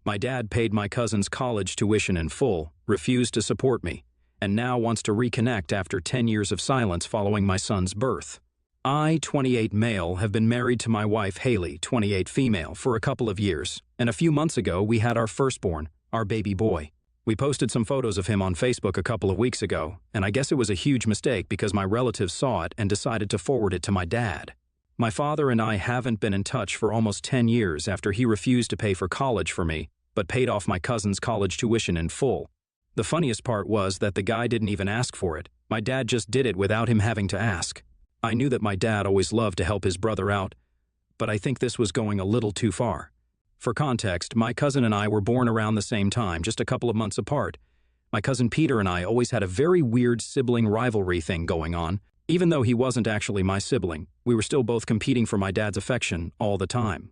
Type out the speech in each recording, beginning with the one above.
My dad paid my cousin's college tuition in full, refused to support me, and now wants to reconnect after 10 years of silence following my son's birth. I, 28 male, have been married to my wife Haley, 28 female, for a couple of years, and a few months ago we had our firstborn, our baby boy. We posted some photos of him on Facebook a couple of weeks ago, and I guess it was a huge mistake because my relatives saw it and decided to forward it to my dad. My father and I haven't been in touch for almost 10 years after he refused to pay for college for me, but paid off my cousin's college tuition in full. The funniest part was that the guy didn't even ask for it. My dad just did it without him having to ask. I knew that my dad always loved to help his brother out, but I think this was going a little too far. For context, my cousin and I were born around the same time, just a couple of months apart. My cousin Peter and I always had a very weird sibling rivalry thing going on. Even though he wasn't actually my sibling, we were still both competing for my dad's affection all the time.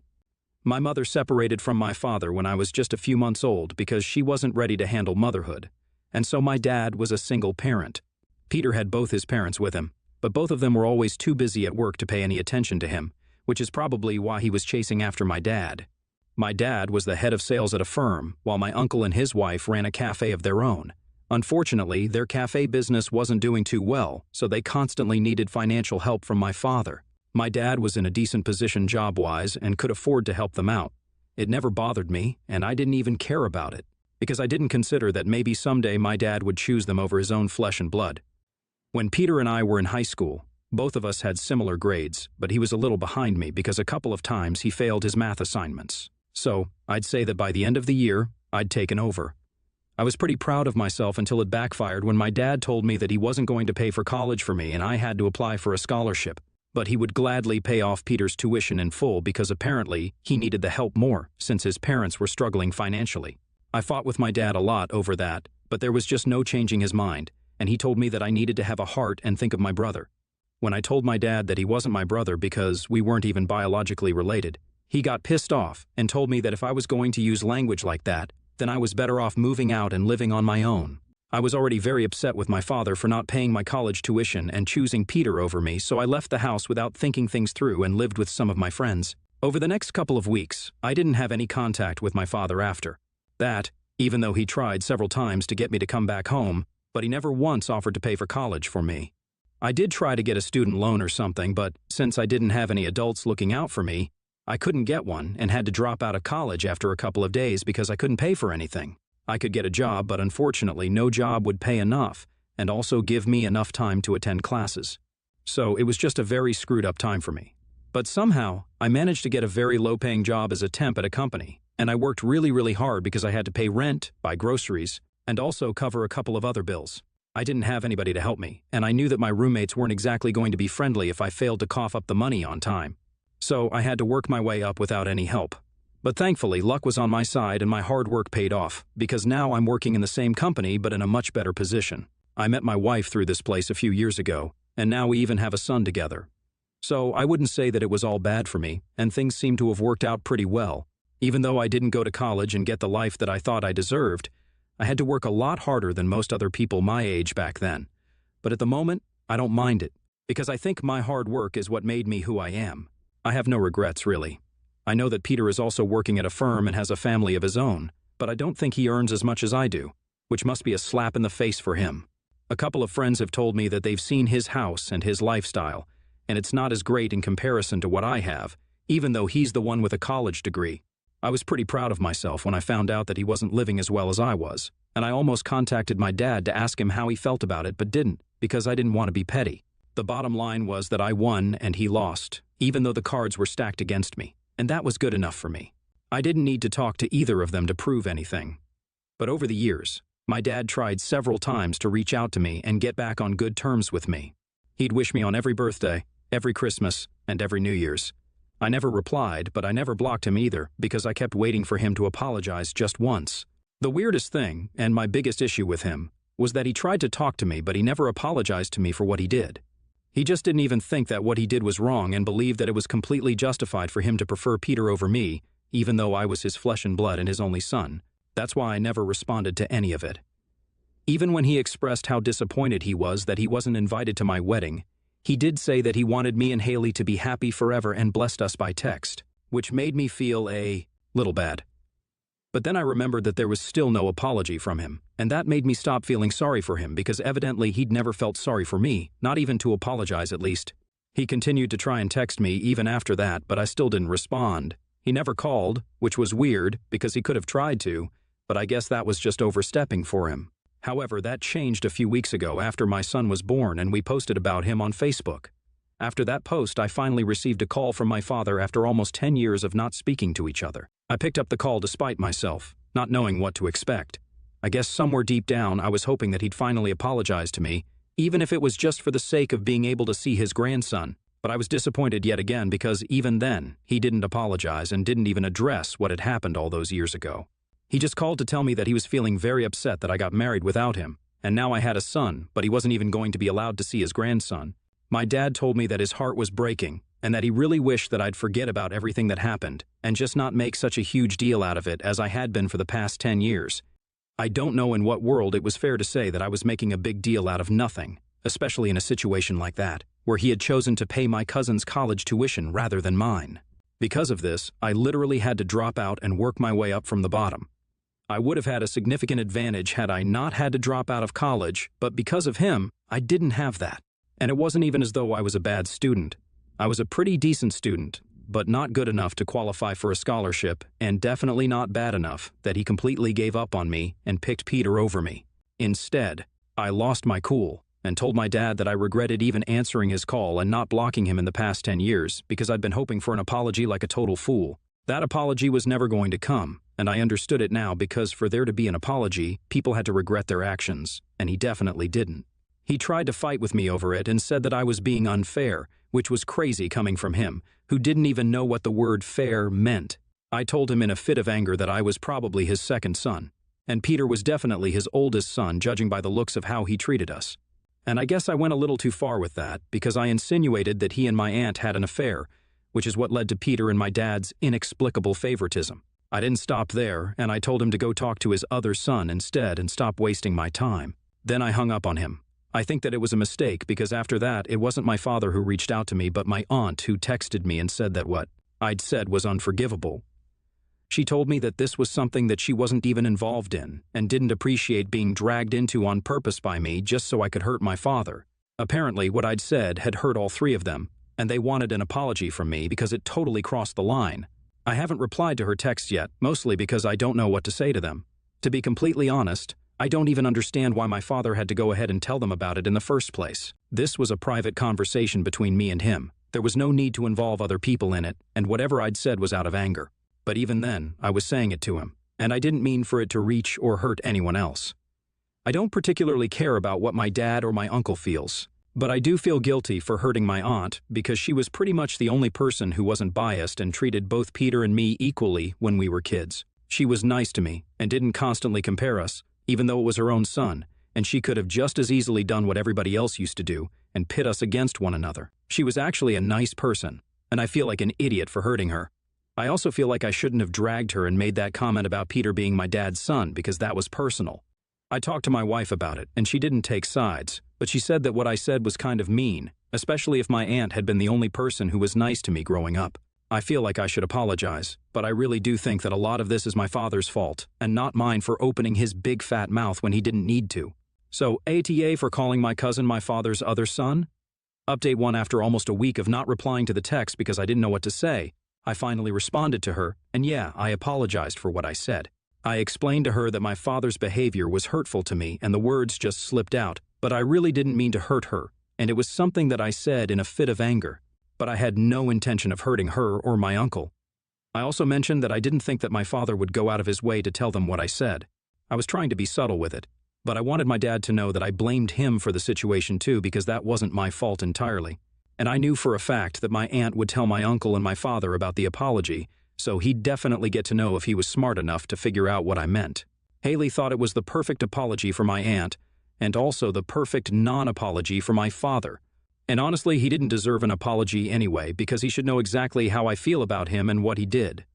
My mother separated from my father when I was just a few months old because she wasn't ready to handle motherhood, and so my dad was a single parent. Peter had both his parents with him, but both of them were always too busy at work to pay any attention to him, which is probably why he was chasing after my dad. My dad was the head of sales at a firm, while my uncle and his wife ran a cafe of their own. Unfortunately, their cafe business wasn't doing too well, so they constantly needed financial help from my father. My dad was in a decent position job-wise and could afford to help them out. It never bothered me, and I didn't even care about it, because I didn't consider that maybe someday my dad would choose them over his own flesh and blood. When Peter and I were in high school, both of us had similar grades, but he was a little behind me because a couple of times he failed his math assignments. So, I'd say that by the end of the year, I'd taken over. I was pretty proud of myself until it backfired when my dad told me that he wasn't going to pay for college for me and I had to apply for a scholarship. But he would gladly pay off Peter's tuition in full because apparently he needed the help more since his parents were struggling financially. I fought with my dad a lot over that, but there was just no changing his mind, and he told me that I needed to have a heart and think of my brother. When I told my dad that he wasn't my brother because we weren't even biologically related, he got pissed off and told me that if I was going to use language like that, then I was better off moving out and living on my own. I was already very upset with my father for not paying my college tuition and choosing Peter over me, so I left the house without thinking things through and lived with some of my friends. Over the next couple of weeks, I didn't have any contact with my father after that, even though he tried several times to get me to come back home, but he never once offered to pay for college for me. I did try to get a student loan or something, but since I didn't have any adults looking out for me, I couldn't get one and had to drop out of college after a couple of days because I couldn't pay for anything. I could get a job, but unfortunately no job would pay enough and also give me enough time to attend classes. So it was just a very screwed up time for me. But somehow, I managed to get a very low-paying job as a temp at a company, and I worked really hard because I had to pay rent, buy groceries, and also cover a couple of other bills. I didn't have anybody to help me, and I knew that my roommates weren't exactly going to be friendly if I failed to cough up the money on time. So I had to work my way up without any help. But thankfully, luck was on my side and my hard work paid off, because now I'm working in the same company but in a much better position. I met my wife through this place a few years ago, and now we even have a son together. So I wouldn't say that it was all bad for me, and things seem to have worked out pretty well. Even though I didn't go to college and get the life that I thought I deserved, I had to work a lot harder than most other people my age back then. But at the moment, I don't mind it, because I think my hard work is what made me who I am. I have no regrets, really. I know that Peter is also working at a firm and has a family of his own, but I don't think he earns as much as I do, which must be a slap in the face for him. A couple of friends have told me that they've seen his house and his lifestyle, and it's not as great in comparison to what I have, even though he's the one with a college degree. I was pretty proud of myself when I found out that he wasn't living as well as I was, and I almost contacted my dad to ask him how he felt about it, but didn't, because I didn't want to be petty. The bottom line was that I won and he lost, even though the cards were stacked against me. And that was good enough for me. I didn't need to talk to either of them to prove anything. But over the years, my dad tried several times to reach out to me and get back on good terms with me. He'd wish me on every birthday, every Christmas, and every New Year's. I never replied, but I never blocked him either because I kept waiting for him to apologize just once. The weirdest thing, and my biggest issue with him, was that he tried to talk to me, but he never apologized to me for what he did. He just didn't even think that what he did was wrong and believed that it was completely justified for him to prefer Peter over me, even though I was his flesh and blood and his only son. That's why I never responded to any of it. Even when he expressed how disappointed he was that he wasn't invited to my wedding, he did say that he wanted me and Haley to be happy forever and blessed us by text, which made me feel a little bad. But then I remembered that there was still no apology from him, and that made me stop feeling sorry for him because evidently he'd never felt sorry for me, not even to apologize at least. He continued to try and text me even after that, but I still didn't respond. He never called, which was weird because he could have tried to, but I guess that was just overstepping for him. However, that changed a few weeks ago after my son was born and we posted about him on Facebook. After that post, I finally received a call from my father after almost 10 years of not speaking to each other. I picked up the call despite myself, not knowing what to expect. I guess somewhere deep down I was hoping that he'd finally apologize to me, even if it was just for the sake of being able to see his grandson. But I was disappointed yet again because even then, he didn't apologize and didn't even address what had happened all those years ago. He just called to tell me that he was feeling very upset that I got married without him, and now I had a son, but he wasn't even going to be allowed to see his grandson. My dad told me that his heart was breaking, and that he really wished that I'd forget about everything that happened, and just not make such a huge deal out of it as I had been for the past 10 years. I don't know in what world it was fair to say that I was making a big deal out of nothing, especially in a situation like that, where he had chosen to pay my cousin's college tuition rather than mine. Because of this, I literally had to drop out and work my way up from the bottom. I would have had a significant advantage had I not had to drop out of college, but because of him, I didn't have that. And it wasn't even as though I was a bad student. I was a pretty decent student, but not good enough to qualify for a scholarship, and definitely not bad enough that he completely gave up on me and picked Peter over me. Instead, I lost my cool and told my dad that I regretted even answering his call and not blocking him in the past 10 years because I'd been hoping for an apology like a total fool. That apology was never going to come, and I understood it now because for there to be an apology, people had to regret their actions, and he definitely didn't. He tried to fight with me over it and said that I was being unfair, which was crazy coming from him, who didn't even know what the word fair meant. I told him in a fit of anger that I was probably his second son, and Peter was definitely his oldest son judging by the looks of how he treated us. And I guess I went a little too far with that because I insinuated that he and my aunt had an affair, which is what led to Peter and my dad's inexplicable favoritism. I didn't stop there, and I told him to go talk to his other son instead and stop wasting my time. Then I hung up on him. I think that it was a mistake because after that, it wasn't my father who reached out to me but my aunt who texted me and said that what I'd said was unforgivable. She told me that this was something that she wasn't even involved in and didn't appreciate being dragged into on purpose by me just so I could hurt my father. Apparently, what I'd said had hurt all three of them, and they wanted an apology from me because it totally crossed the line. I haven't replied to her texts yet, mostly because I don't know what to say to them. To be completely honest, I don't even understand why my father had to go ahead and tell them about it in the first place. This was a private conversation between me and him. There was no need to involve other people in it, and whatever I'd said was out of anger. But even then, I was saying it to him, and I didn't mean for it to reach or hurt anyone else. I don't particularly care about what my dad or my uncle feels, but I do feel guilty for hurting my aunt because she was pretty much the only person who wasn't biased and treated both Peter and me equally when we were kids. She was nice to me and didn't constantly compare us, even though it was her own son, and she could have just as easily done what everybody else used to do and pit us against one another. She was actually a nice person, and I feel like an idiot for hurting her. I also feel like I shouldn't have dragged her and made that comment about Peter being my dad's son because that was personal. I talked to my wife about it, and she didn't take sides, but she said that what I said was kind of mean, especially if my aunt had been the only person who was nice to me growing up. I feel like I should apologize, but I really do think that a lot of this is my father's fault, and not mine for opening his big fat mouth when he didn't need to. So, ATA for calling my cousin my father's other son? Update 1: after almost a week of not replying to the text because I didn't know what to say, I finally responded to her, and yeah, I apologized for what I said. I explained to her that my father's behavior was hurtful to me and the words just slipped out, but I really didn't mean to hurt her, and it was something that I said in a fit of anger. But I had no intention of hurting her or my uncle. I also mentioned that I didn't think that my father would go out of his way to tell them what I said. I was trying to be subtle with it, but I wanted my dad to know that I blamed him for the situation too because that wasn't my fault entirely. And I knew for a fact that my aunt would tell my uncle and my father about the apology, so he'd definitely get to know if he was smart enough to figure out what I meant. Haley thought it was the perfect apology for my aunt, and also the perfect non-apology for my father. And honestly, he didn't deserve an apology anyway because he should know exactly how I feel about him and what he did.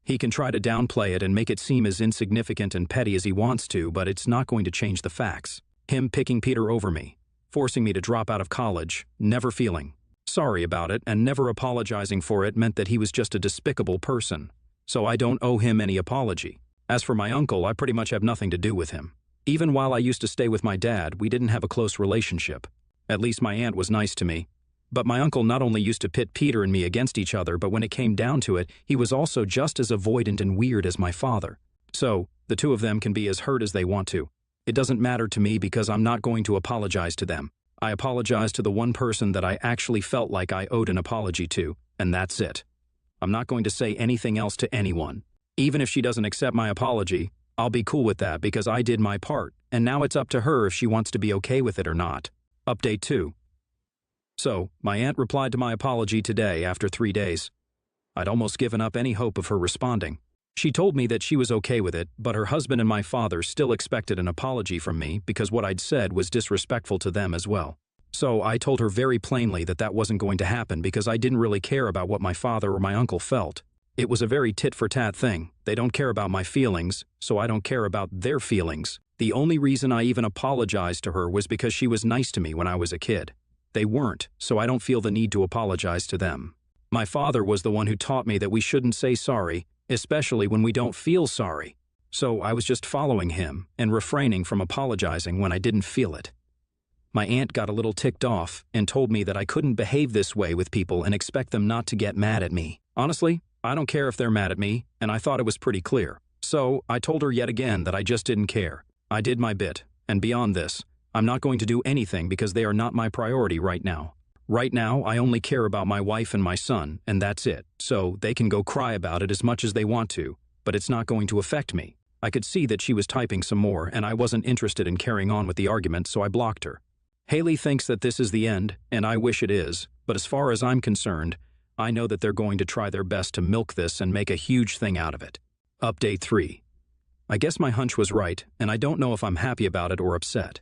He can try to downplay it and make it seem as insignificant and petty as he wants to, but it's not going to change the facts. Him picking Peter over me, forcing me to drop out of college, never feeling sorry about it, and never apologizing for it meant that he was just a despicable person. So I don't owe him any apology. As for my uncle, I pretty much have nothing to do with him. Even while I used to stay with my dad, we didn't have a close relationship. At least my aunt was nice to me. But my uncle not only used to pit Peter and me against each other, but when it came down to it, he was also just as avoidant and weird as my father. So, the two of them can be as hurt as they want to. It doesn't matter to me because I'm not going to apologize to them. I apologize to the one person that I actually felt like I owed an apology to, and that's it. I'm not going to say anything else to anyone. Even if she doesn't accept my apology, I'll be cool with that because I did my part, and now it's up to her if she wants to be okay with it or not. Update 2. So, my aunt replied to my apology today after 3 days. I'd almost given up any hope of her responding. She told me that she was okay with it, but her husband and my father still expected an apology from me because what I'd said was disrespectful to them as well. So I told her very plainly that that wasn't going to happen because I didn't really care about what my father or my uncle felt. It was a very tit-for-tat thing. They don't care about my feelings, so I don't care about their feelings. The only reason I even apologized to her was because she was nice to me when I was a kid. They weren't, so I don't feel the need to apologize to them. My father was the one who taught me that we shouldn't say sorry, especially when we don't feel sorry. So I was just following him and refraining from apologizing when I didn't feel it. My aunt got a little ticked off and told me that I couldn't behave this way with people and expect them not to get mad at me. Honestly, I don't care if they're mad at me, and I thought it was pretty clear. So I told her yet again that I just didn't care. I did my bit, and beyond this, I'm not going to do anything because they are not my priority right now. Right now, I only care about my wife and my son, and that's it. So they can go cry about it as much as they want to, but it's not going to affect me. I could see that she was typing some more, and I wasn't interested in carrying on with the argument, so I blocked her. Haley thinks that this is the end, and I wish it is, but as far as I'm concerned, I know that they're going to try their best to milk this and make a huge thing out of it. Update 3. I guess my hunch was right, and I don't know if I'm happy about it or upset.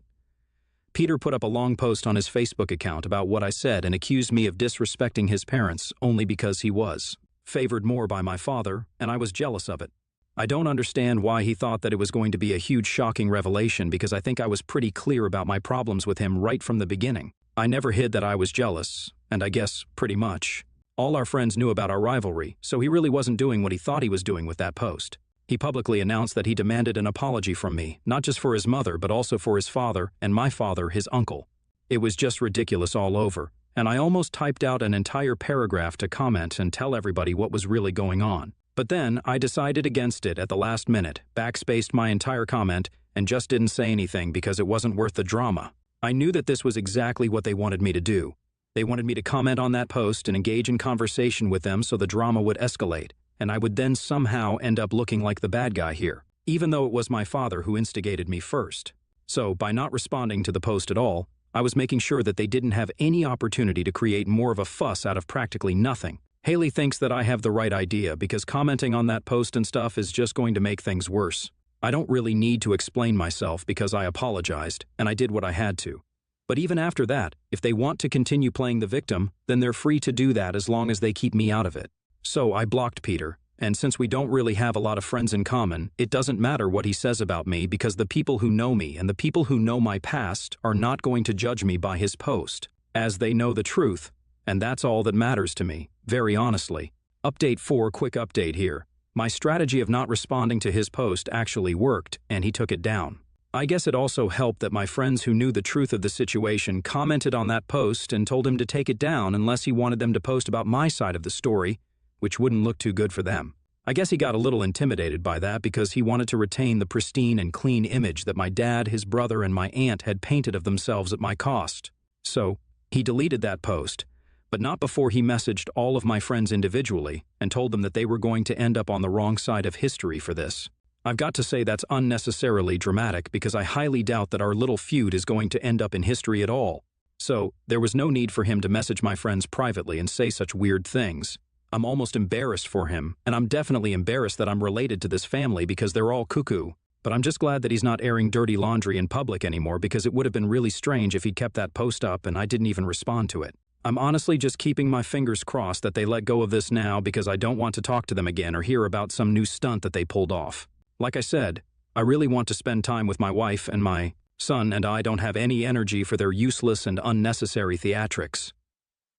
Peter put up a long post on his Facebook account about what I said and accused me of disrespecting his parents only because he was favored more by my father, and I was jealous of it. I don't understand why he thought that it was going to be a huge shocking revelation because I think I was pretty clear about my problems with him right from the beginning. I never hid that I was jealous, and I guess pretty much all our friends knew about our rivalry, so he really wasn't doing what he thought he was doing with that post. He publicly announced that he demanded an apology from me, not just for his mother, but also for his father, and my father, his uncle. It was just ridiculous all over, and I almost typed out an entire paragraph to comment and tell everybody what was really going on. But then I decided against it at the last minute, backspaced my entire comment, and just didn't say anything because it wasn't worth the drama. I knew that this was exactly what they wanted me to do. They wanted me to comment on that post and engage in conversation with them so the drama would escalate, and I would then somehow end up looking like the bad guy here, even though it was my father who instigated me first. So, by not responding to the post at all, I was making sure that they didn't have any opportunity to create more of a fuss out of practically nothing. Haley thinks that I have the right idea because commenting on that post and stuff is just going to make things worse. I don't really need to explain myself because I apologized, and I did what I had to. But even after that, if they want to continue playing the victim, then they're free to do that as long as they keep me out of it. So I blocked Peter, and since we don't really have a lot of friends in common, it doesn't matter what he says about me because the people who know me and the people who know my past are not going to judge me by his post, as they know the truth, and that's all that matters to me, very honestly. Update 4, quick update here. My strategy of not responding to his post actually worked, and he took it down. I guess it also helped that my friends who knew the truth of the situation commented on that post and told him to take it down unless he wanted them to post about my side of the story, which wouldn't look too good for them. I guess he got a little intimidated by that because he wanted to retain the pristine and clean image that my dad, his brother, and my aunt had painted of themselves at my cost. So, he deleted that post, but not before he messaged all of my friends individually and told them that they were going to end up on the wrong side of history for this. I've got to say that's unnecessarily dramatic because I highly doubt that our little feud is going to end up in history at all. So, there was no need for him to message my friends privately and say such weird things. I'm almost embarrassed for him, and I'm definitely embarrassed that I'm related to this family because they're all cuckoo. But I'm just glad that he's not airing dirty laundry in public anymore because it would have been really strange if he'd kept that post up and I didn't even respond to it. I'm honestly just keeping my fingers crossed that they let go of this now because I don't want to talk to them again or hear about some new stunt that they pulled off. Like I said, I really want to spend time with my wife and my son, and I don't have any energy for their useless and unnecessary theatrics.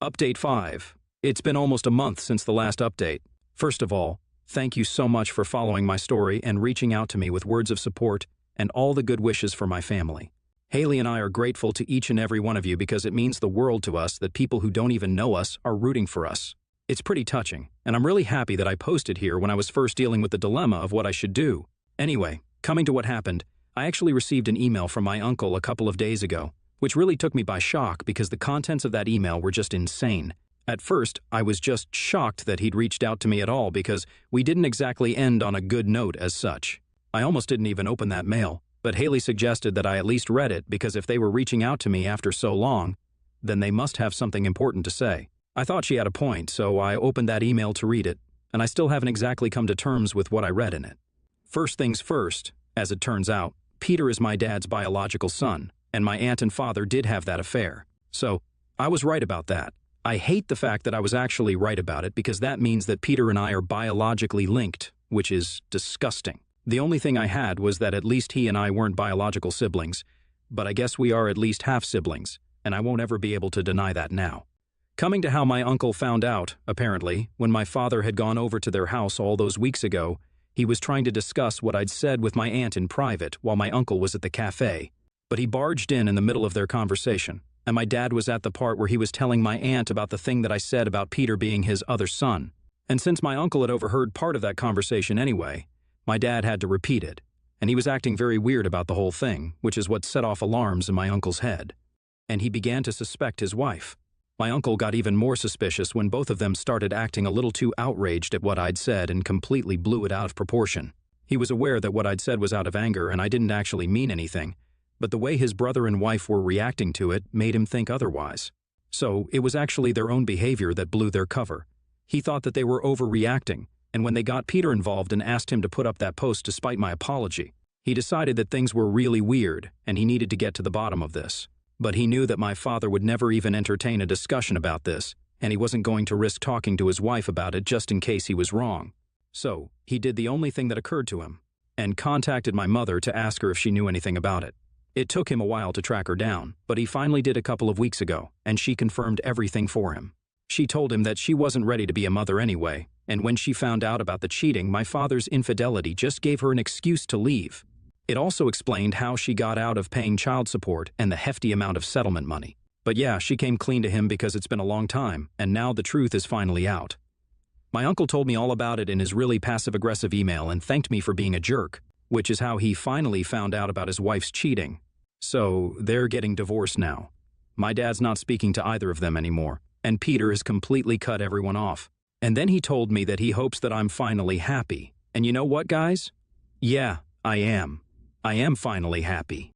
Update 5. It's been almost a month since the last update. First of all, Thank you so much for following my story and reaching out to me with words of support and all the good wishes for my family. Haley and I are grateful to each and every one of you because it means the world to us that people who don't even know us are rooting for us. It's pretty touching, and I'm really happy that I posted here when I was first dealing with the dilemma of what I should do. Anyway, coming to what happened, I actually received an email from my uncle a couple of days ago, which really took me by shock because the contents of that email were just insane. At first, I was just shocked that he'd reached out to me at all because we didn't exactly end on a good note as such. I almost didn't even open that mail, but Haley suggested that I at least read it because if they were reaching out to me after so long, then they must have something important to say. I thought she had a point, so I opened that email to read it, and I still haven't exactly come to terms with what I read in it. First things first, as it turns out, Peter is my dad's biological son, and my aunt and father did have that affair. So, I was right about that. I hate the fact that I was actually right about it because that means that Peter and I are biologically linked, which is disgusting. The only thing I had was that at least he and I weren't biological siblings, but I guess we are at least half-siblings, and I won't ever be able to deny that now. Coming to how my uncle found out, apparently, when my father had gone over to their house all those weeks ago, he was trying to discuss what I'd said with my aunt in private while my uncle was at the cafe. But he barged in the middle of their conversation, and my dad was at the part where he was telling my aunt about the thing that I said about Peter being his other son. And since my uncle had overheard part of that conversation anyway, my dad had to repeat it, and he was acting very weird about the whole thing, which is what set off alarms in my uncle's head. And he began to suspect his wife. My uncle got even more suspicious when both of them started acting a little too outraged at what I'd said and completely blew it out of proportion. He was aware that what I'd said was out of anger and I didn't actually mean anything, but the way his brother and wife were reacting to it made him think otherwise. So it was actually their own behavior that blew their cover. He thought that they were overreacting, and when they got Peter involved and asked him to put up that post despite my apology, he decided that things were really weird and he needed to get to the bottom of this. But he knew that my father would never even entertain a discussion about this, and he wasn't going to risk talking to his wife about it just in case he was wrong. So, he did the only thing that occurred to him, and contacted my mother to ask her if she knew anything about it. It took him a while to track her down, but he finally did a couple of weeks ago, and she confirmed everything for him. She told him that she wasn't ready to be a mother anyway, and when she found out about the cheating, my father's infidelity just gave her an excuse to leave. It also explained how she got out of paying child support and the hefty amount of settlement money. But yeah, she came clean to him because it's been a long time, and now the truth is finally out. My uncle told me all about it in his really passive-aggressive email and thanked me for being a jerk, which is how he finally found out about his wife's cheating. So, they're getting divorced now. My dad's not speaking to either of them anymore, and Peter has completely cut everyone off. And then he told me that he hopes that I'm finally happy. And you know what, guys? Yeah, I am. I am finally happy.